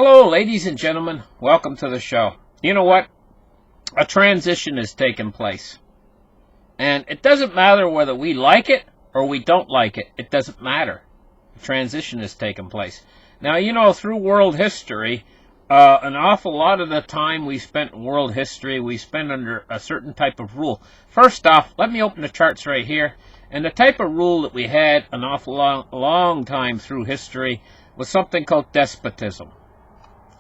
Hello, ladies and gentlemen. Welcome to the show. You know what? A transition has taken place. And it doesn't matter whether we like it or we don't like it. It doesn't matter. A transition has taken place. Now, through world history, an awful lot of the time we spent in world history, we spent under a certain type of rule. First off, let me open the charts right here. And the type of rule that we had an awful long time through history was something called despotism,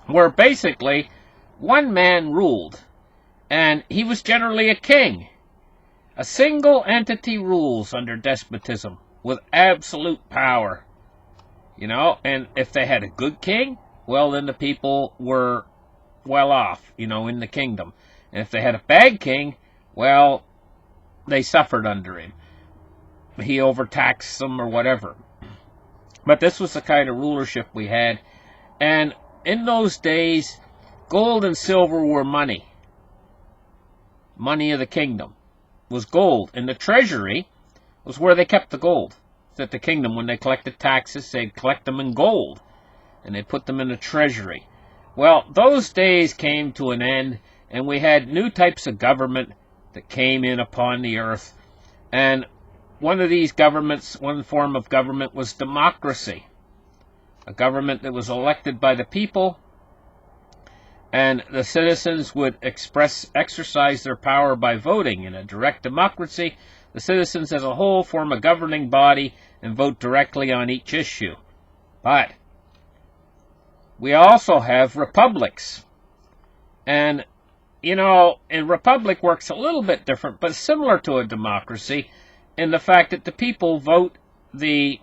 where basically one man ruled, and he was generally a king. A single entity rules under despotism with absolute power, and if they had a good king, well, then the people were well off, in the kingdom. And if they had a bad king, well, they suffered under him. He overtaxed them or whatever. But this was the kind of rulership we had, and in those days, gold and silver were money. Money of the kingdom was gold. And the treasury was where they kept the gold. At the kingdom, when they collected taxes, they'd collect them in gold. And they'd put them in the treasury. Well, those days came to an end, and we had new types of government that came in upon the earth. And one of these governments, one form of government, was democracy. A government that was elected by the people, and the citizens would exercise their power by voting. In a direct democracy, the citizens as a whole form a governing body and vote directly on each issue. But we also have republics. And, a republic works a little bit different, but similar to a democracy in the fact that the people vote the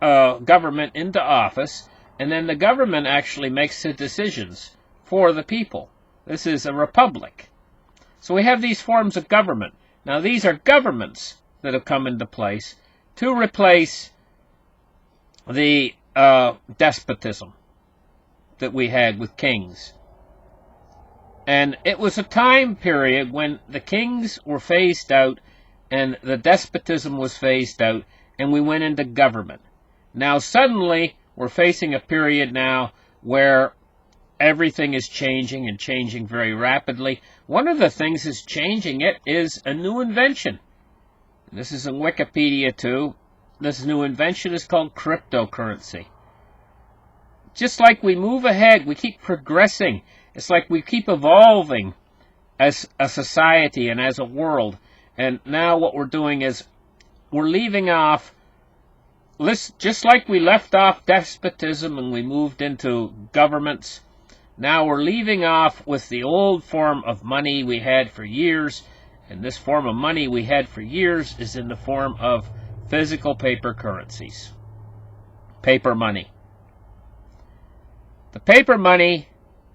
government into office, and then the government actually makes the decisions for the people. This is a republic. So we have these forms of government. Now, these are governments that have come into place to replace the despotism that we had with kings. And it was a time period when the kings were phased out and the despotism was phased out, and we went into government. Now, suddenly, we're facing a period now where everything is changing and changing very rapidly. One of the things that's changing it is a new invention. This is in Wikipedia, too. This new invention is called cryptocurrency. Just like we move ahead, we keep progressing. It's like we keep evolving as a society and as a world. And now what we're doing is we're leaving off, just like we left off despotism and we moved into governments. Now we're leaving off with the old form of money we had for years. And this form of money we had for years is in the form of physical paper currencies. Paper money. The paper money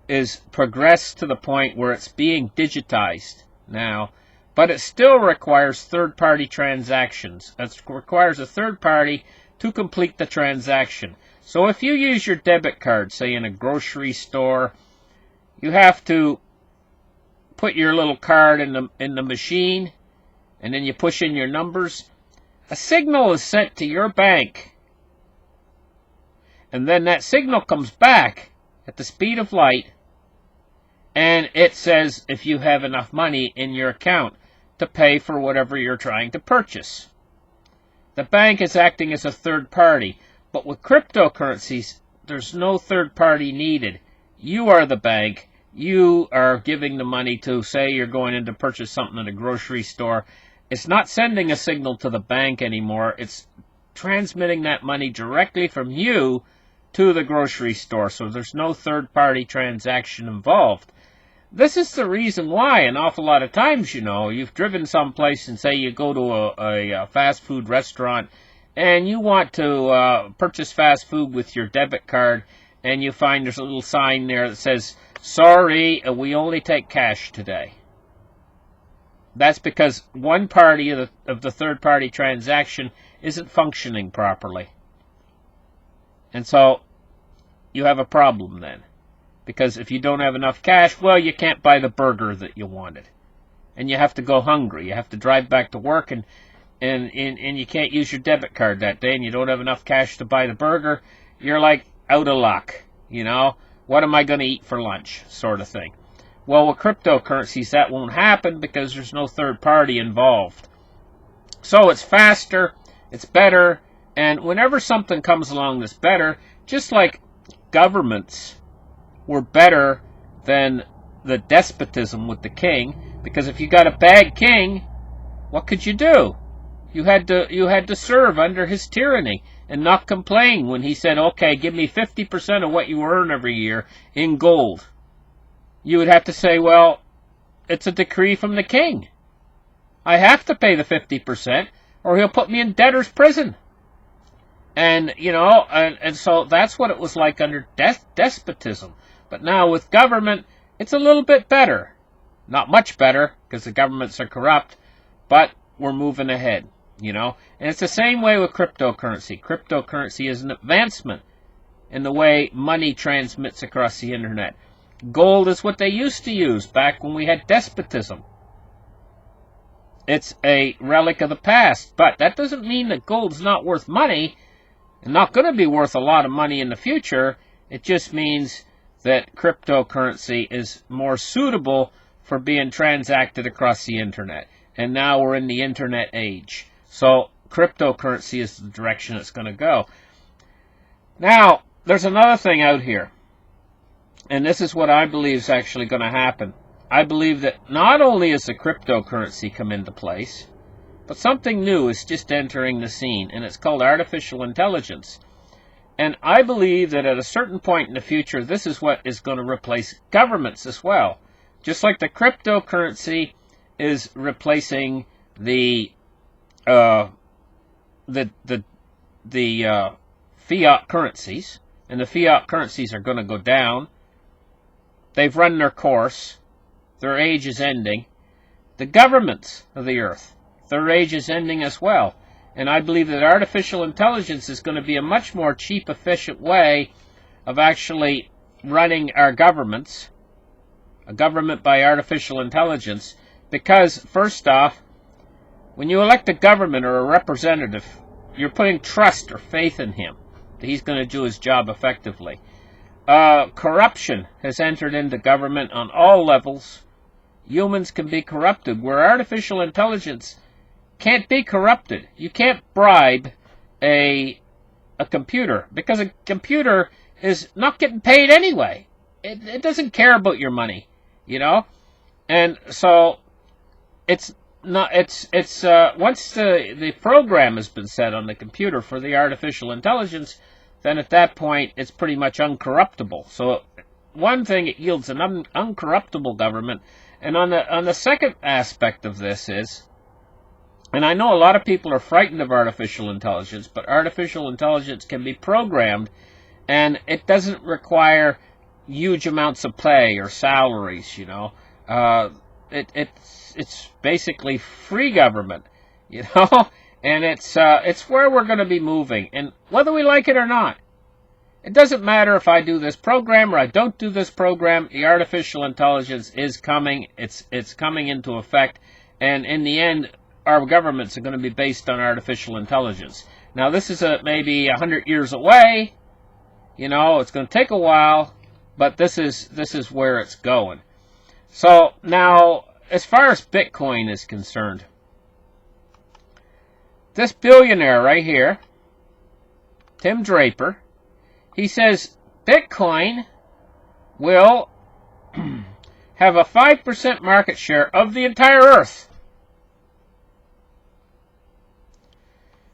is progressed to the point where it's being digitized now, but it still requires third-party transactions. It requires a third party to complete the transaction. So if you use your debit card, say in a grocery store, you have to put your little card in the machine, and then you push in your numbers. A signal is sent to your bank, and then that signal comes back at the speed of light, and it says if you have enough money in your account to pay for whatever you're trying to purchase. The bank is acting as a third party, but with cryptocurrencies, there's no third party needed. You are the bank. You are giving the money to, say you're going in to purchase something at a grocery store. It's not sending a signal to the bank anymore. It's transmitting that money directly from you to the grocery store, so there's no third party transaction involved. This is the reason why an awful lot of times, you've driven someplace and say you go to a fast food restaurant and you want to purchase fast food with your debit card, and you find there's a little sign there that says, "Sorry, we only take cash today." That's because one party of the third party transaction isn't functioning properly. And so you have a problem then. Because if you don't have enough cash, well, you can't buy the burger that you wanted. And you have to go hungry. You have to drive back to work, and you can't use your debit card that day, and you don't have enough cash to buy the burger. You're like out of luck, what am I going to eat for lunch, sort of thing. Well, with cryptocurrencies, that won't happen because there's no third party involved. So it's faster, it's better, and whenever something comes along that's better, just like governments were better than the despotism with the king, because if you got a bad king, what could you do? You had to serve under his tyranny and not complain when he said, okay, give me 50% of what you earn every year in gold. You would have to say, well, it's a decree from the king. I have to pay the 50% or he'll put me in debtor's prison. And, and so that's what it was like under despotism. But now with government, it's a little bit better. Not much better, because the governments are corrupt, but we're moving ahead, And it's the same way with cryptocurrency. Cryptocurrency is an advancement in the way money transmits across the internet. Gold is what they used to use back when we had despotism. It's a relic of the past, but that doesn't mean that gold's not worth money and not going to be worth a lot of money in the future. It just means that cryptocurrency is more suitable for being transacted across the internet. And now we're in the internet age. So cryptocurrency is the direction it's going to go. Now, there's another thing out here. And this is what I believe is actually going to happen. I believe that not only is the cryptocurrency come into place, but something new is just entering the scene, and it's called artificial intelligence. And I believe that at a certain point in the future, this is what is going to replace governments as well. Just like the cryptocurrency is replacing the fiat currencies, and the fiat currencies are going to go down. They've run their course. Their age is ending. The governments of the earth, their age is ending as well. And I believe that artificial intelligence is going to be a much more cheap, efficient way of actually running our governments, a government by artificial intelligence, because, first off, when you elect a government or a representative, you're putting trust or faith in him, that he's going to do his job effectively. Corruption has entered into government on all levels. Humans can be corrupted, where artificial intelligence can't be corrupted. You can't bribe a computer, because a computer is not getting paid anyway. It doesn't care about your money, And so it's not. It's once the program has been set on the computer for the artificial intelligence, then at that point it's pretty much uncorruptible. So one thing, it yields an uncorruptible government. And on the second aspect of this is, and I know a lot of people are frightened of artificial intelligence, but artificial intelligence can be programmed, and it doesn't require huge amounts of pay or salaries, It's basically free government, And it's where we're going to be moving, and whether we like it or not. It doesn't matter if I do this program or I don't do this program. The artificial intelligence is coming. It's coming into effect. And in the end, our governments are going to be based on artificial intelligence. Now, this is maybe 100 years away. It's going to take a while, but this is where it's going. So now, as far as Bitcoin is concerned, this billionaire right here, Tim Draper, he says Bitcoin will have a 5% market share of the entire Earth.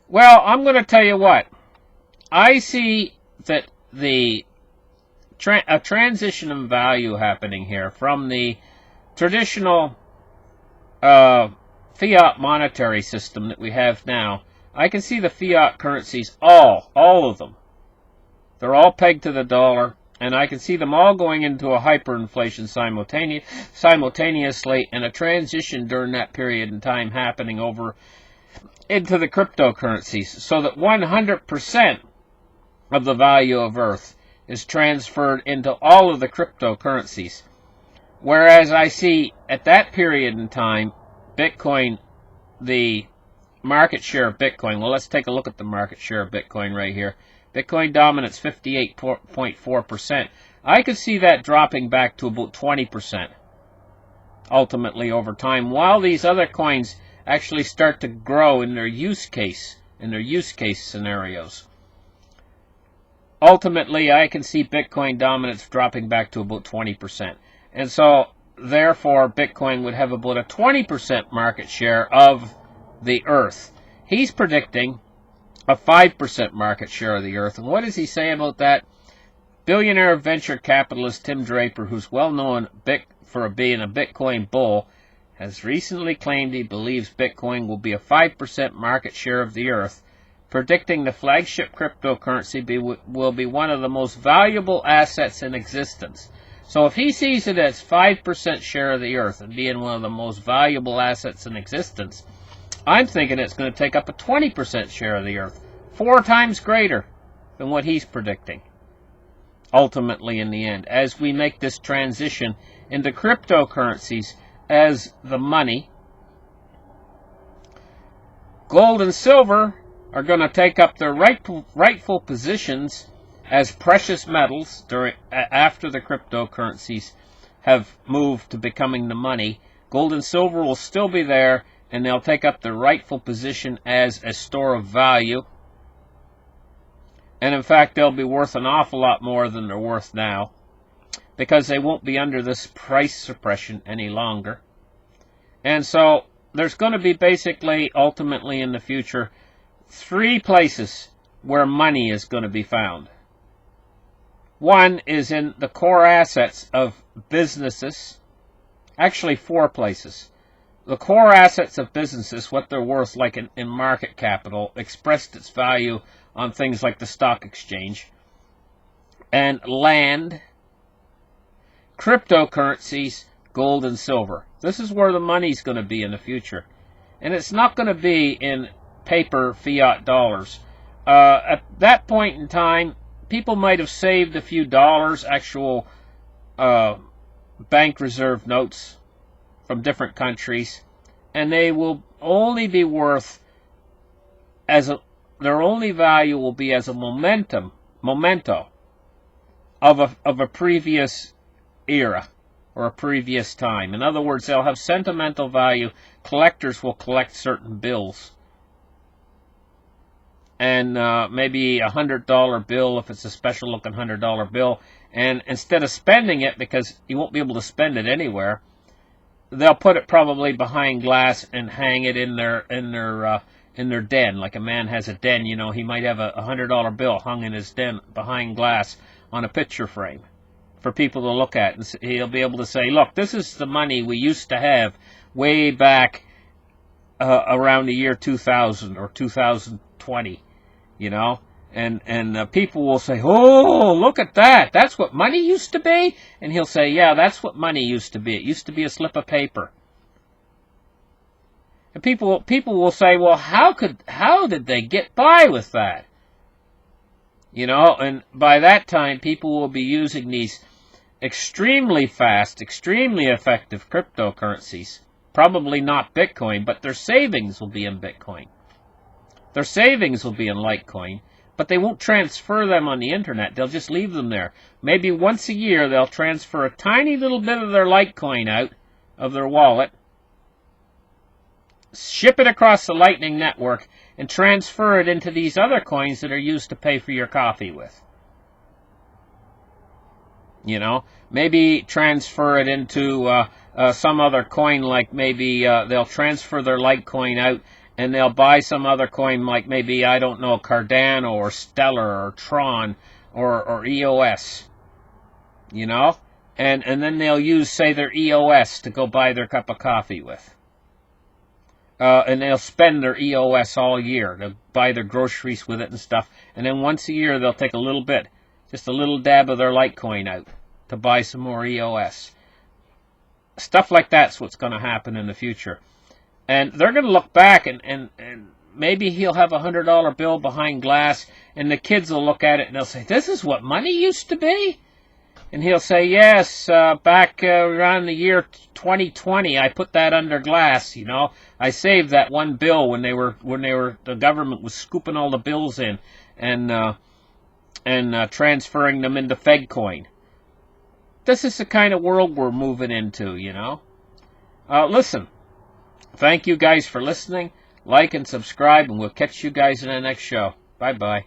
Well, I'm going to tell you what. I see that a transition in value happening here from the traditional fiat monetary system that we have now. I can see the fiat currencies, all of them. They're all pegged to the dollar, and I can see them all going into a hyperinflation simultaneously, and a transition during that period in time happening over into the cryptocurrencies, so that 100% of the value of Earth is transferred into all of the cryptocurrencies. Whereas I see at that period in time, Bitcoin, the market share of Bitcoin, well, let's take a look at the market share of Bitcoin right here. Bitcoin dominance 58.4%. I could see that dropping back to about 20% ultimately over time, while these other coins actually start to grow in their use case scenarios. Ultimately, I can see Bitcoin dominance dropping back to about 20%. And so, therefore, Bitcoin would have about a 20% market share of the Earth. He's predicting a 5% market share of the Earth. And what does he say about that? Billionaire venture capitalist Tim Draper, who's well known for being a Bitcoin bull, has recently claimed he believes Bitcoin will be a 5% market share of the Earth, predicting the flagship cryptocurrency will be one of the most valuable assets in existence. So if he sees it as 5% share of the Earth and being one of the most valuable assets in existence, I'm thinking it's going to take up a 20% share of the Earth, 4 times greater than what he's predicting. Ultimately, in the end, as we make this transition into cryptocurrencies as the money, gold and silver are going to take up their rightful positions as precious metals after the cryptocurrencies have moved to becoming the money. Gold and silver will still be there, and they'll take up their rightful position as a store of value. And in fact, they'll be worth an awful lot more than they're worth now, because they won't be under this price suppression any longer. And so there's going to be basically, ultimately in the future, 3 places where money is going to be found. One is in the core assets of businesses. Actually, 4 places. The core assets of businesses, what they're worth, like in market capital, expressed its value on things like the stock exchange, and land, cryptocurrencies, gold and silver. This is where the money's going to be in the future. And it's not going to be in paper fiat dollars. At that point in time, people might have saved a few dollars, actual bank reserve notes from different countries, and they will only be worth their only value will be as a memento of a previous era or a previous time. In other words, they'll have sentimental value. Collectors will collect certain bills, and maybe a $100 bill if it's a special looking $100 bill. And instead of spending it, because you won't be able to spend it anywhere, they'll put it probably behind glass and hang it in their den. Like a man has a den, you know, he might have a $100 bill hung in his den behind glass on a picture frame for people to look at, and he'll be able to say, look, this is the money we used to have way back around the year 2000 or 2020, you know. And people will say, oh, look at that. That's what money used to be? And he'll say, yeah, that's what money used to be. It used to be a slip of paper. And people will say, well, how did they get by with that? You know, and by that time, people will be using these extremely fast, extremely effective cryptocurrencies. Probably not Bitcoin, but their savings will be in Bitcoin. Their savings will be in Litecoin. But they won't transfer them on the internet. They'll just leave them there. Maybe once a year they'll transfer a tiny little bit of their Litecoin out of their wallet, ship it across the Lightning Network, and transfer it into these other coins that are used to pay for your coffee with. You know, maybe transfer it into some other coin, like maybe they'll transfer their Litecoin out and they'll buy some other coin, like maybe, I don't know, Cardano or Stellar or Tron or EOS, you know? And then they'll use, say, their EOS to go buy their cup of coffee with. And they'll spend their EOS all year. They'll buy their groceries with it and stuff. And then once a year, they'll take a little bit, just a little dab of their Litecoin out to buy some more EOS. Stuff like that's what's going to happen in the future. And they're going to look back, and maybe he'll have a $100 bill behind glass, and the kids will look at it and they'll say, this is what money used to be? And he'll say, yes, back around the year 2020, I put that under glass, you know. I saved that one bill when the government was scooping all the bills in. And and transferring them into Fed coin. This is the kind of world we're moving into, you know. Listen, thank you guys for listening. Like and subscribe, and we'll catch you guys in the next show. Bye-bye.